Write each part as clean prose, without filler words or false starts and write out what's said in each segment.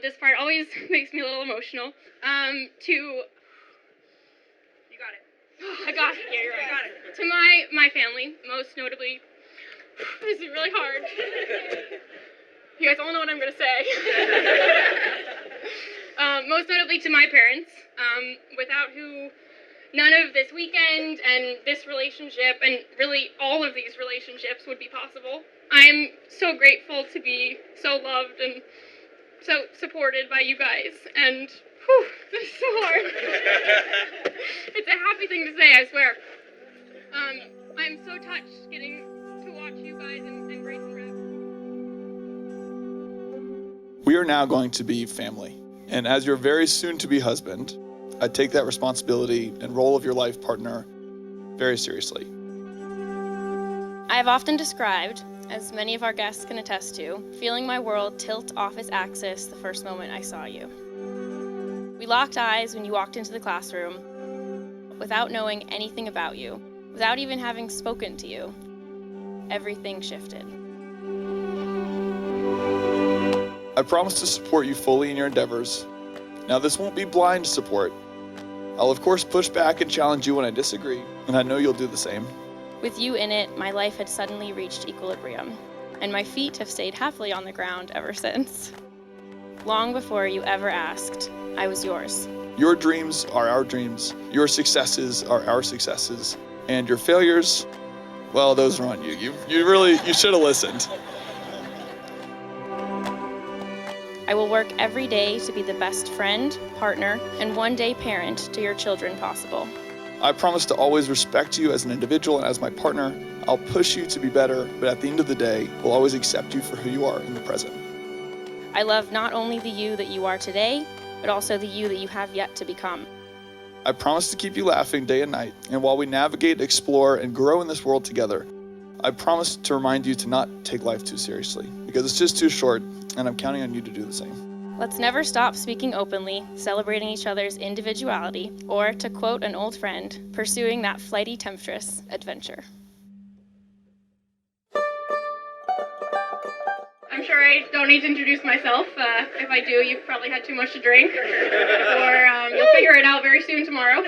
This part always makes me a little emotional. You got it. I got it. Yeah, you're right. I got it. To my family, most notably, this is really hard. You guys all know what I'm gonna say. Most notably to my parents, without who none of this weekend and this relationship and really all of these relationships would be possible. I'm so grateful to be so loved and so supported by you guys, and this is so hard. It's a happy thing to say, I swear. I'm so touched getting to watch you guys and Grace and Rev. We are now going to be family, and as your very soon-to-be husband, I take that responsibility and role of your life partner very seriously. I have often described, as many of our guests can attest to, feeling my world tilt off its axis the first moment I saw you. We locked eyes when you walked into the classroom, without knowing anything about you, without even having spoken to you. Everything shifted. I promise to support you fully in your endeavors. Now, this won't be blind support. I'll of course push back and challenge you when I disagree, and I know you'll do the same. With you in it, my life had suddenly reached equilibrium, and my feet have stayed happily on the ground ever since. Long before you ever asked, I was yours. Your dreams are our dreams, your successes are our successes, and your failures, well, those are on you. You should have listened. I will work every day to be the best friend, partner, and one day parent to your children possible. I promise to always respect you as an individual and as my partner. I'll push you to be better, but at the end of the day, we'll always accept you for who you are in the present. I love not only the you that you are today, but also the you that you have yet to become. I promise to keep you laughing day and night, and while we navigate, explore, and grow in this world together, I promise to remind you to not take life too seriously, because it's just too short, and I'm counting on you to do the same. Let's never stop speaking openly, celebrating each other's individuality, or, to quote an old friend, pursuing that flighty temptress adventure. I'm sure I don't need to introduce myself. If I do, you've probably had too much to drink, or you'll figure it out very soon tomorrow.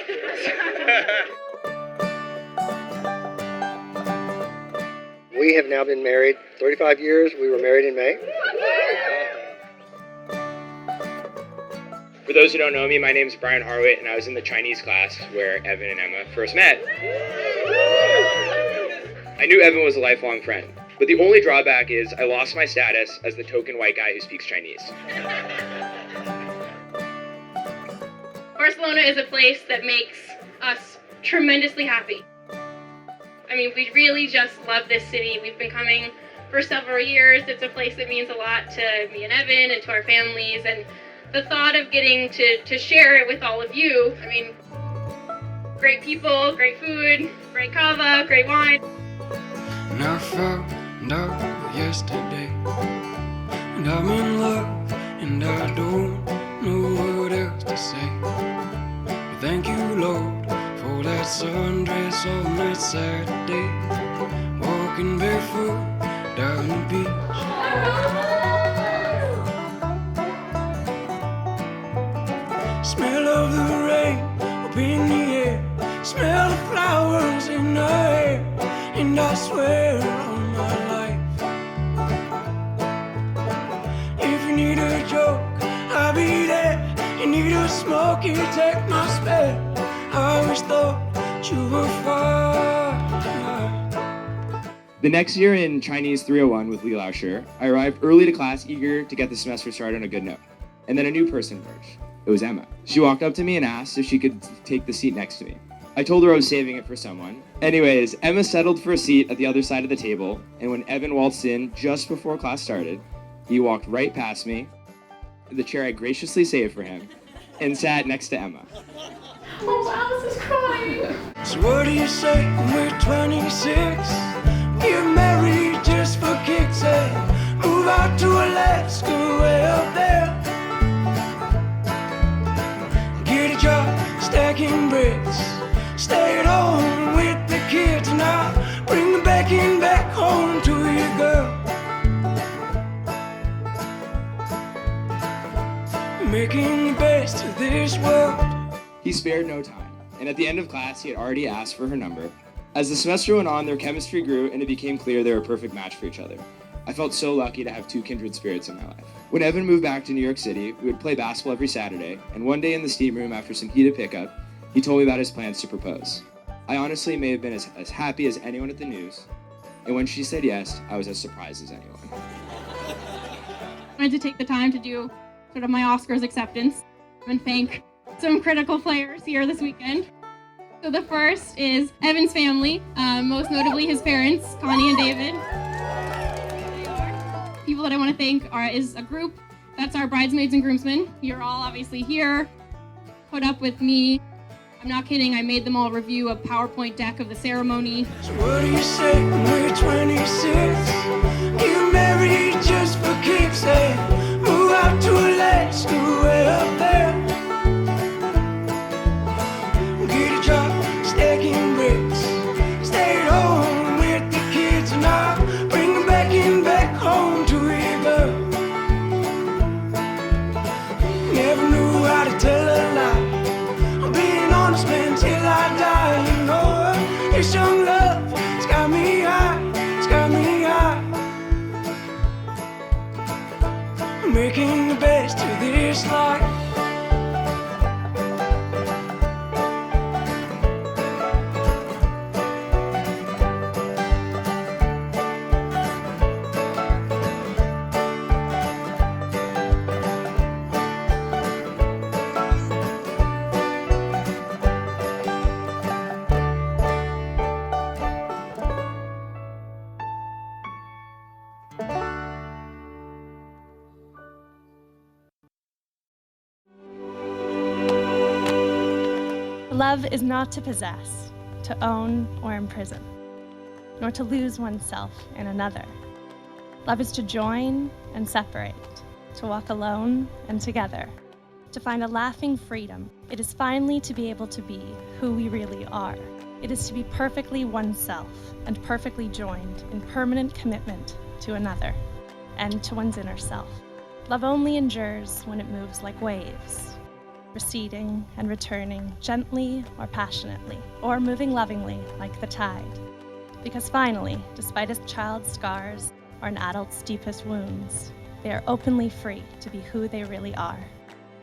We have now been married 35 years. We were married in May. For those who don't know me, my name is Brian Harwitt, and I was in the Chinese class where Evan and Emma first met. I knew Evan was a lifelong friend, but the only drawback is I lost my status as the token white guy who speaks Chinese. Barcelona is a place that makes us tremendously happy. I mean, we really just love this city. We've been coming for several years. It's a place that means a lot to me and Evan and to our families, and the thought of getting to share it with all of you, I mean, great people, great food, great kava, great wine. And I found out yesterday, and I'm in love, and I don't know what else to say. But thank you, Lord, for that sundress on that Saturday, walking barefoot down the beach. Smell of the rain up in the air, smell the flowers in the air, and I swear on my life, if you need a joke, I'll be there. You need a smoke, you take my spell. I always thought you were fine. The next year in Chinese 301 with Li Laoshi, I arrived early to class, eager to get the semester started on a good note. And then a new person emerged. It was Emma. She walked up to me and asked if she could take the seat next to me. I told her I was saving it for someone. Anyways, Emma settled for a seat at the other side of the table, and when Evan waltzed in just before class started, he walked right past me, the chair I graciously saved for him, and sat next to Emma. Oh, Alice is crying. So what do you say when we're 26? Get married just for kicks and move out to Alaska way up there. Get a job stacking bricks, stay at home with the kids, and I'll bring the bacon back home to you, girl. making the best of this world. He spared no time, and at the end of class, he had already asked for her number. As the semester went on, their chemistry grew, and it became clear they were a perfect match for each other. I felt so lucky to have two kindred spirits in my life. When Evan moved back to New York City, we would play basketball every Saturday, and one day in the steam room after some heated pickup, he told me about his plans to propose. I honestly may have been as happy as anyone at the news, and when she said yes, I was as surprised as anyone. I wanted to take the time to do sort of my Oscars acceptance and thank some critical players here this weekend. So the first is Evan's family, most notably his parents, Connie and David. People that I want to thank is a group. That's our bridesmaids and groomsmen. You're all obviously here, put up with me. I'm not kidding, I made them all review a PowerPoint deck of the ceremony. So what do you say when we're 26? Get married just for kicks, hey? Move out to Alaska, way up there. Get a job, stacking bricks. Stay at home with the kids and I'll bring them back home to River. Never knew how to tell a lie. I'm being honest, man, till I die. You know, this young love, it's got me high, it's got me high. I'm making the best of this life. Love is not to possess, to own or imprison, nor to lose oneself in another. Love is to join and separate, to walk alone and together, to find a laughing freedom. It is finally to be able to be who we really are. It is to be perfectly oneself and perfectly joined in permanent commitment to another and to one's inner self. Love only endures when it moves like waves, receding and returning gently or passionately, or moving lovingly like the tide. Because finally, despite a child's scars or an adult's deepest wounds, they are openly free to be who they really are,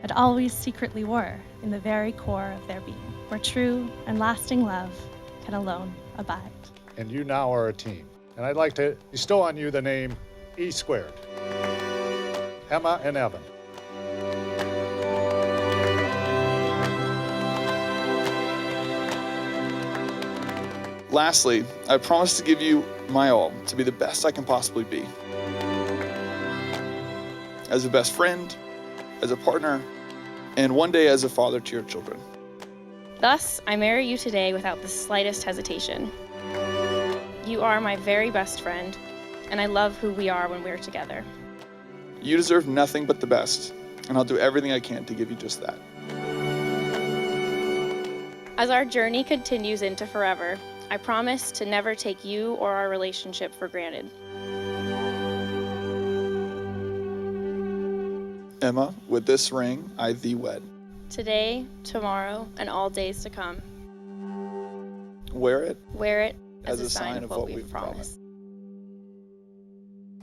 and always secretly were in the very core of their being, where true and lasting love can alone abide. And you now are a team. And I'd like to bestow on you the name E Squared. Emma and Evan. Lastly, I promise to give you my all to be the best I can possibly be. As a best friend, as a partner, and one day as a father to your children. Thus, I marry you today without the slightest hesitation. You are my very best friend, and I love who we are when we're together. You deserve nothing but the best, and I'll do everything I can to give you just that. As our journey continues into forever, I promise to never take you or our relationship for granted. Emma, with this ring, I thee wed. Today, tomorrow, and all days to come. Wear it Wear it as a sign of what we've promised.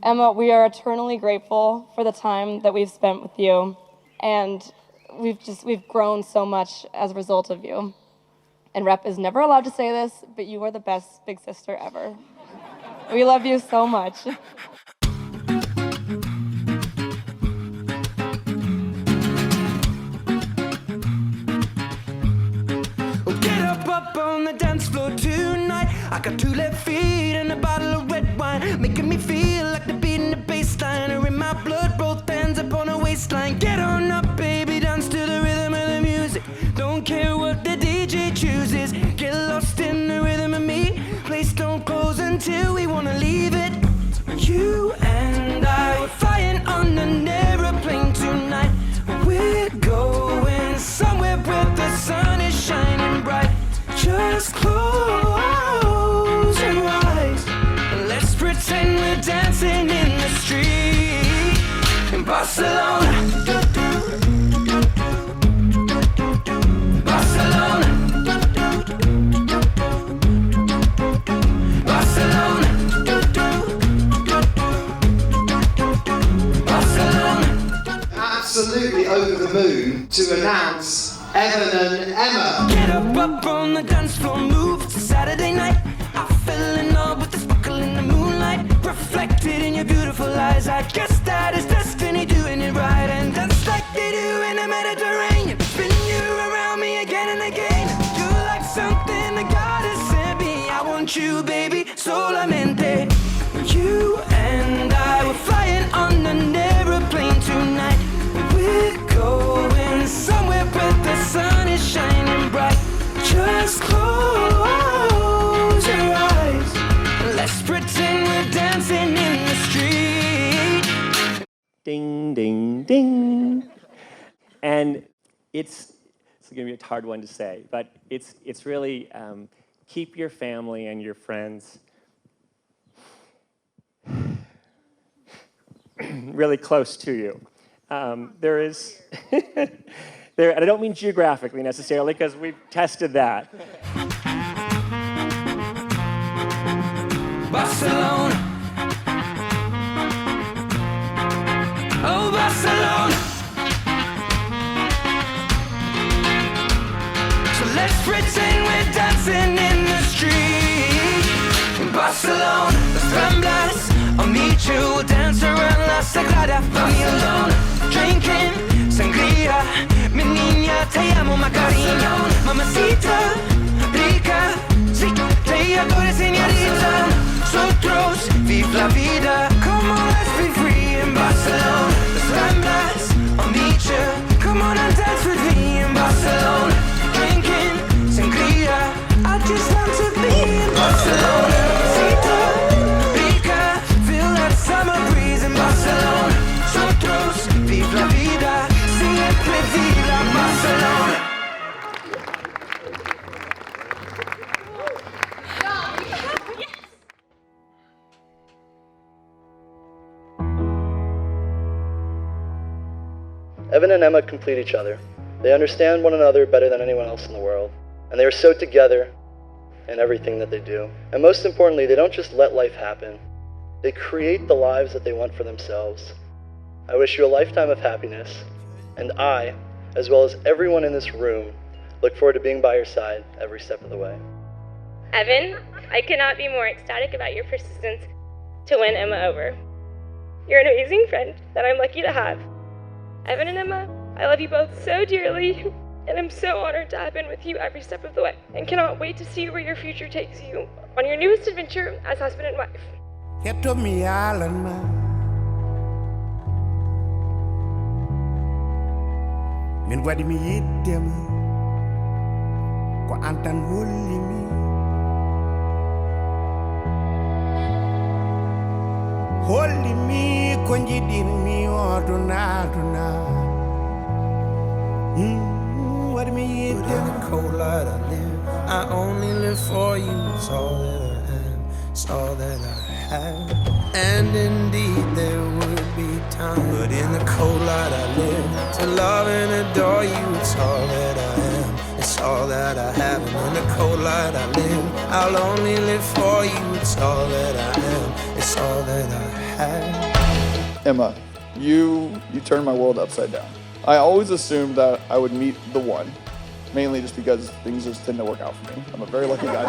Emma, we are eternally grateful for the time that we've spent with you, and we've grown so much as a result of you. And Rep is never allowed to say this, but you are the best big sister ever. We love you so much. Up on the dance floor tonight. I got 2 left feet and a bottle of red wine, making me feel like the beat in the bassline are in my blood, both hands up on a waistline. Get on up, baby, dance to the rhythm of the music. Don't care what the DJ chooses. Get lost in the rhythm of me. Place don't close until we wanna leave it. You and I were flying on an aeroplane tonight. We're going somewhere where the sun is shining bright. Just close your eyes and let's pretend we're dancing in the street in Barcelona. absolutely over the moon to announce Evan and Emma. Get up on the dance floor, move. It's a Saturday night. I fell in love with the sparkle in the moonlight, reflected in your beautiful eyes. I guess that is destiny doing it right, and that's like they do in the Mediterranean. Spin you around me again and again. You're like something that God has sent me. I want you, baby, solamente. You and I were flying on an aeroplane tonight. We're going somewhere where the sun is shining bright. Just close your eyes. Let's pretend we're dancing in the street. Ding, ding, ding. And it's going to be a hard one to say, but it's really keep your family and your friends really close to you. There is, and I don't mean geographically necessarily, because we've tested that. Barcelona. Oh, Barcelona. So let's pretend we're dancing in the street. In Barcelona, las Ramblas. I'll meet you, we'll dance around La Sagrada Familia. Drinking sangria, mi niña, te amo, Macarena. Mamacita, rica, si te adoro, señorita. Nosotros, vive la vida. Come on, let's be free in Barcelona. Las Ramblas, I'll meet you. Come on and dance with me in Barcelona. Drinking sangria, I just want to be in Barcelona. Mamacita, rica, feel that summer breeze in Barcelona. Nosotros, vive la vida. Siempre viva Barcelona. Evan and Emma complete each other. They understand one another better than anyone else in the world, and they are so together in everything that they do. And most importantly, they don't just let life happen. They create the lives that they want for themselves. I wish you a lifetime of happiness, and I, as well as everyone in this room, look forward to being by your side every step of the way. Evan, I cannot be more ecstatic about your persistence to win Emma over. You're an amazing friend that I'm lucky to have. Evan and Emma, I love you both so dearly, and I'm so honored to have been with you every step of the way, and cannot wait to see where your future takes you on your newest adventure as husband and wife. Get to me island, man. Min wadi mi yiddema ko antan holli mi. Holli mi ko jiɗin mi oduna. Wadi mi yiddema. But in the cold light I live, I only live for you. It's all that I am, it's all that I have. And indeed there would be time, but in the cold light I live to love and adore you. It's all that I am, it's all that I have. And in the cold light I live, I'll only live for you. It's all that I am, it's all that I have. Emma, you turned my world upside down. I always assumed that I would meet the one, mainly just because things just didn't work out for me. I'm a very lucky guy.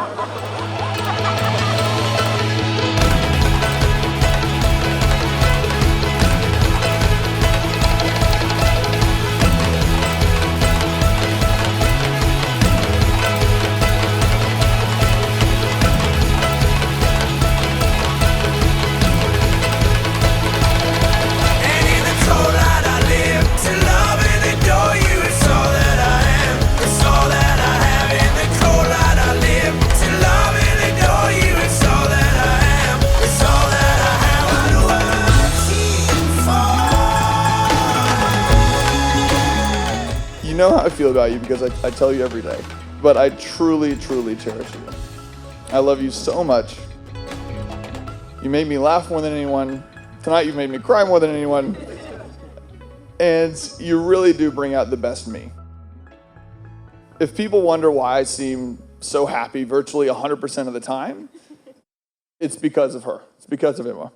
You know how I feel about you because I tell you every day, but I truly, truly cherish you. I love you so much. You made me laugh more than anyone. Tonight you've made me cry more than anyone. And you really do bring out the best in me. If people wonder why I seem so happy virtually 100% of the time, it's because of her. It's because of Emma.